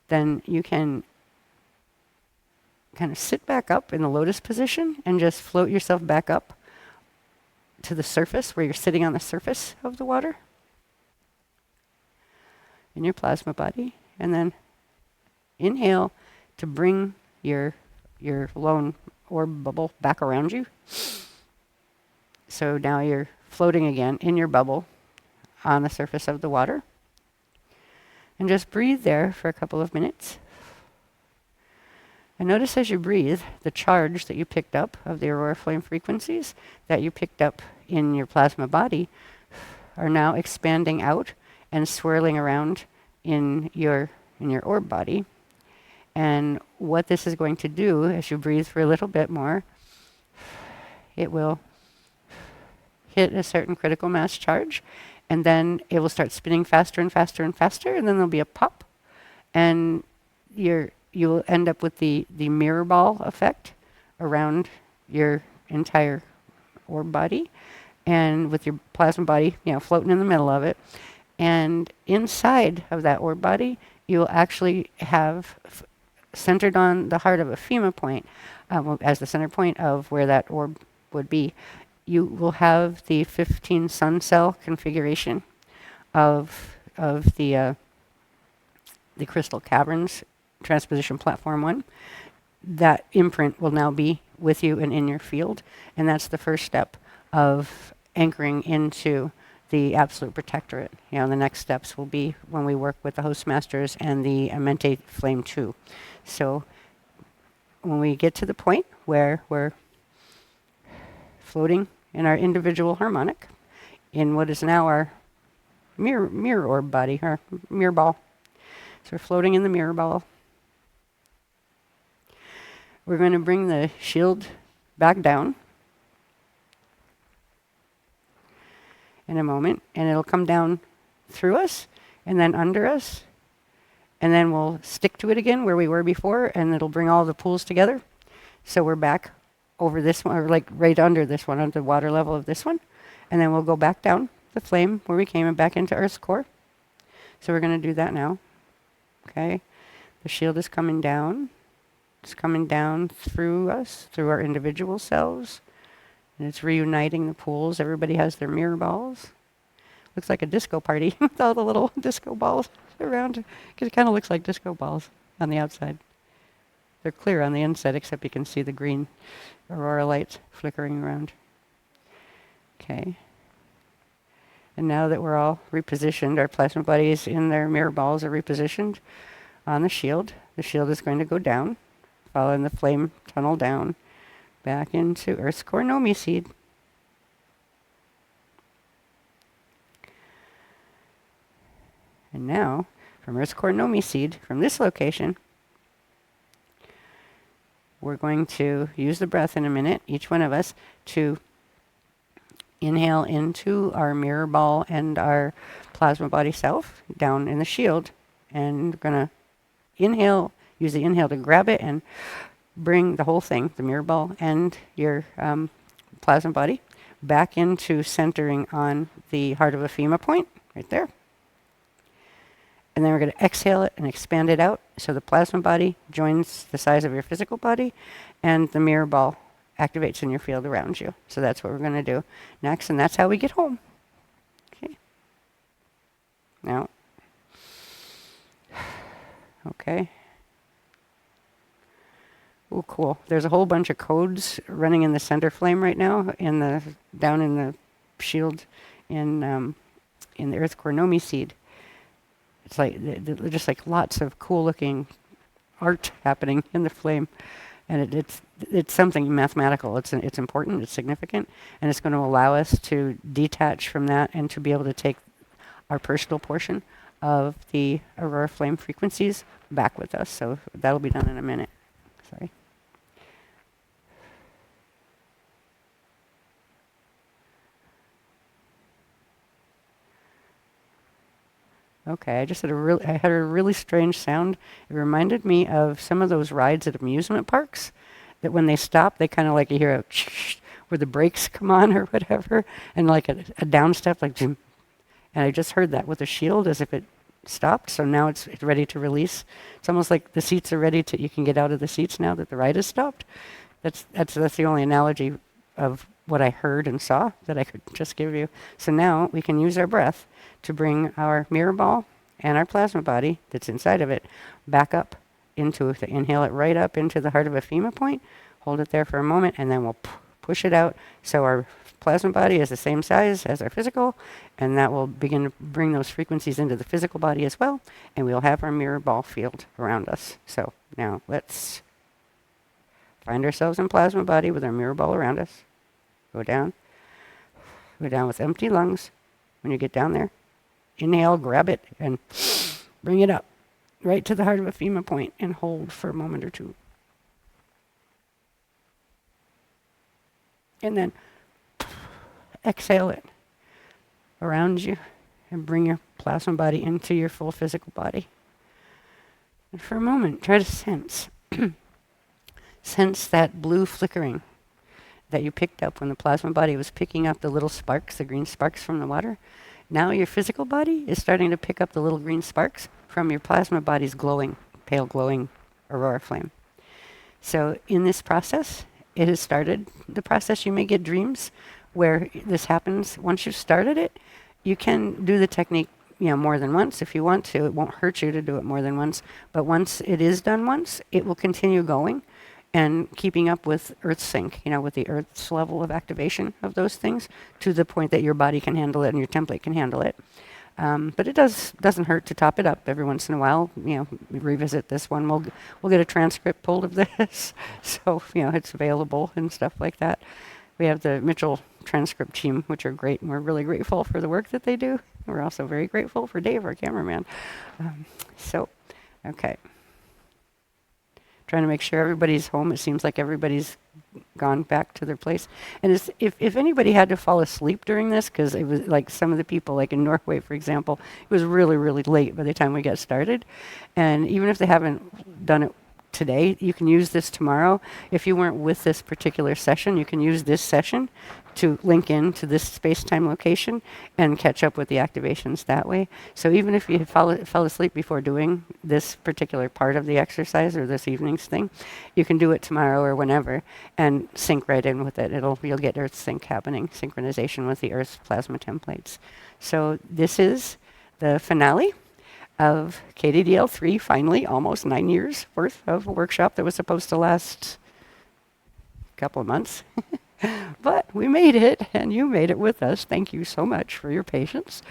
then you can kind of sit back up in the lotus position and just float yourself back up to the surface where you're sitting on the surface of the water in your plasma body. And then inhale to bring your lone orb bubble back around you. So now you're floating again in your bubble on the surface of the water. And just breathe there for a couple of minutes. And notice as you breathe, the charge that you picked up of the aurora flame frequencies that you picked up in your plasma body are now expanding out and swirling around in your orb body. And what this is going to do, as you breathe for a little bit more, it will hit a certain critical mass charge, and then it will start spinning faster and faster and faster, and then there'll be a pop, and you will end up with the mirror ball effect around your entire orb body, and with your plasma body, floating in the middle of it. And inside of that orb body, you will actually have centered on the heart of a FEMA point, as the center point of where that orb would be, you will have the 15 sun cell configuration of the Crystal Caverns Transposition Platform 1. That imprint will now be with you and in your field, and that's the first step of anchoring into the Absolute Protectorate. The next steps will be when we work with the HOSTMASTERS and the Mente Flame-2. So when we get to the point where we're floating in our individual harmonic in what is now our mirror orb body, or mirror ball. So we're floating in the mirror ball. We're going to bring the shield back down in a moment, and it'll come down through us and then under us, and then we'll stick to it again where we were before, and it'll bring all the pools together. So we're back over this one, or like right under this one, under the water level of this one, and then we'll go back down the flame where we came and back into Earth's core. So we're going to do that now. Okay, the shield is coming down. It's coming down through us, through our individual selves, and it's reuniting the pools. Everybody has their mirror balls. Looks like a disco party with all the little disco balls around. It kind of looks like disco balls on the outside. They're clear on the inside, except you can see the green aurora lights flickering around. Okay. And now that we're all repositioned, our plasma bodies in their mirror balls are repositioned on the shield. The shield is going to go down, following the flame tunnel down, back into Earth's core Nomi seed. And now, from Earth's core Nomi seed, from this location, we're going to use the breath in a minute, each one of us, to inhale into our mirror ball and our plasma body self down in the shield. And we're going to inhale, use the inhale to grab it and bring the whole thing, the mirror ball and your plasma body, back into centering on the heart of Ephema point, right there. And then we're going to exhale it and expand it out so the plasma body joins the size of your physical body and the mirror ball activates in your field around you. So that's what we're going to do next, and that's how we get home. Okay. Now, okay. Oh, cool. There's a whole bunch of codes running in the center flame right now, down in the shield in the Earth Core Nomi seed. It's like just like lots of cool looking art happening in the flame, and it's something mathematical. It's important. It's significant, and it's going to allow us to detach from that and to be able to take our personal portion of the Aurora flame frequencies back with us. So that'll be done in a minute. Sorry. Okay, I had a really strange sound. It reminded me of some of those rides at amusement parks that when they stop, they kind of like you hear a where the brakes come on or whatever, and like a down step, like zoom. And I just heard that with the shield as if it stopped. So now it's ready to release. It's almost like the seats are ready to, you can get out of the seats now that the ride has stopped. That's the only analogy of what I heard and saw that I could just give you. So now we can use our breath to bring our mirror ball and our plasma body that's inside of it back up into it. Inhale it right up into the heart of Ephema point, hold it there for a moment, and then we'll push it out so our plasma body is the same size as our physical, and that will begin to bring those frequencies into the physical body as well, and we'll have our mirror ball field around us. So now let's find ourselves in plasma body with our mirror ball around us. Go down with empty lungs. When you get down there, inhale, grab it, and bring it up right to the heart of Ephema point and hold for a moment or two. And then exhale it around you and bring your plasma body into your full physical body. And for a moment, try to sense that blue flickering that you picked up when the plasma body was picking up the little sparks, the green sparks from the water. Now your physical body is starting to pick up the little green sparks from your plasma body's glowing, pale glowing aurora flame. So in this process, it has started the process. You may get dreams where this happens. Once you've started it, you can do the technique more than once if you want to. It won't hurt you to do it more than once. But once it is done once, it will continue going and keeping up with Earth sync, with the Earth's level of activation of those things to the point that your body can handle it and your template can handle it. But it doesn't hurt to top it up every once in a while. Revisit this one. We'll get a transcript pulled of this, so it's available and stuff like that. We have the Mitchell transcript team, which are great, and we're really grateful for the work that they do. We're also very grateful for Dave, our cameraman. So, okay. Trying to make sure everybody's home. It seems like everybody's gone back to their place. And if anybody had to fall asleep during this, because it was like some of the people, like in Norway, for example, it was really, really late by the time we got started. And even if they haven't done it today, you can use this tomorrow. If you weren't with this particular session, you can use this session to link in to this space-time location and catch up with the activations that way. So even if you fell asleep before doing this particular part of the exercise or this evening's thing, you can do it tomorrow or whenever and sync right in with it. You'll get Earth sync happening, synchronization with the Earth plasma templates. So this is the finale of KDDL3, finally, almost 9 years worth of a workshop that was supposed to last a couple of months. But we made it, and you made it with us. Thank you so much for your patience.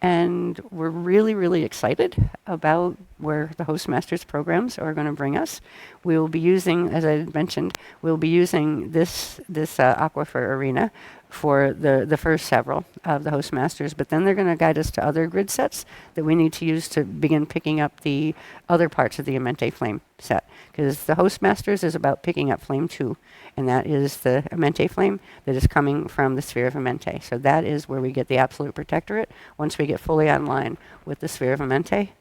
And we're really, really excited about where the HOSTMASTERS programs are going to bring us. We will be using, as I mentioned, we'll be using this Aquifer arena for the first several of the HOSTMASTERS, but then they're going to guide us to other grid sets that we need to use to begin picking up the other parts of the Amente Flame set. Because the HOSTMASTERS is about picking up Flame 2, and that is the Amente Flame that is coming from the Sphere of Amente. So that is where we get the Absolute Protectorate. Once we get fully online with the Sphere of Amente,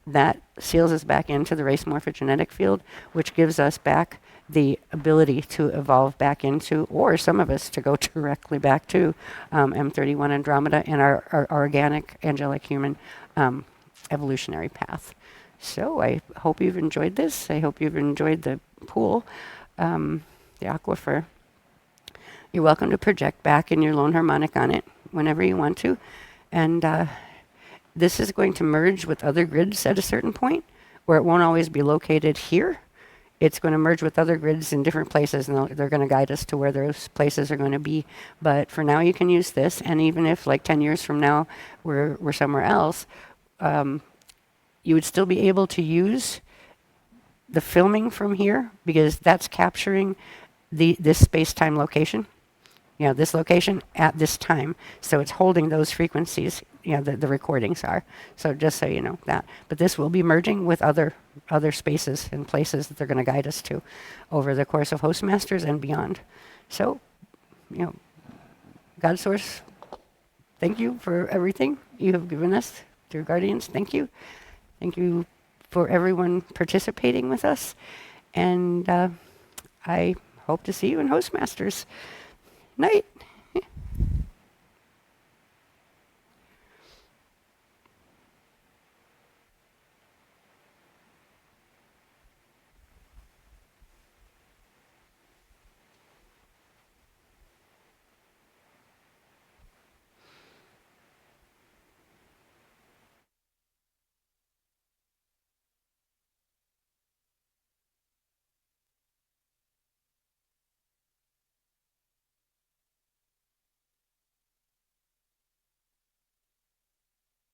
that seals us back into the race morphogenetic field, which gives us back the ability to evolve back into, or some of us to go directly back to M31 Andromeda in our organic angelic human evolutionary path. So I hope you've enjoyed this. I hope you've enjoyed the pool, the aquifer. You're welcome to project back in your lone harmonic on it whenever you want to. And this is going to merge with other grids at a certain point where it won't always be located here. It's going to merge with other grids in different places, and they're going to guide us to where those places are going to be. But for now, you can use this, and even if, like 10 years from now, we're somewhere else, you would still be able to use the filming from here, because that's capturing this space-time location. This location at this time. So it's holding those frequencies, the recordings are. So just so you know that. But this will be merging with other spaces and places that they're going to guide us to over the course of HOSTMASTERS and beyond. So, God Source, thank you for everything you have given us, dear guardians. Thank you. Thank you for everyone participating with us. And I hope to see you in HOSTMASTERS. Night.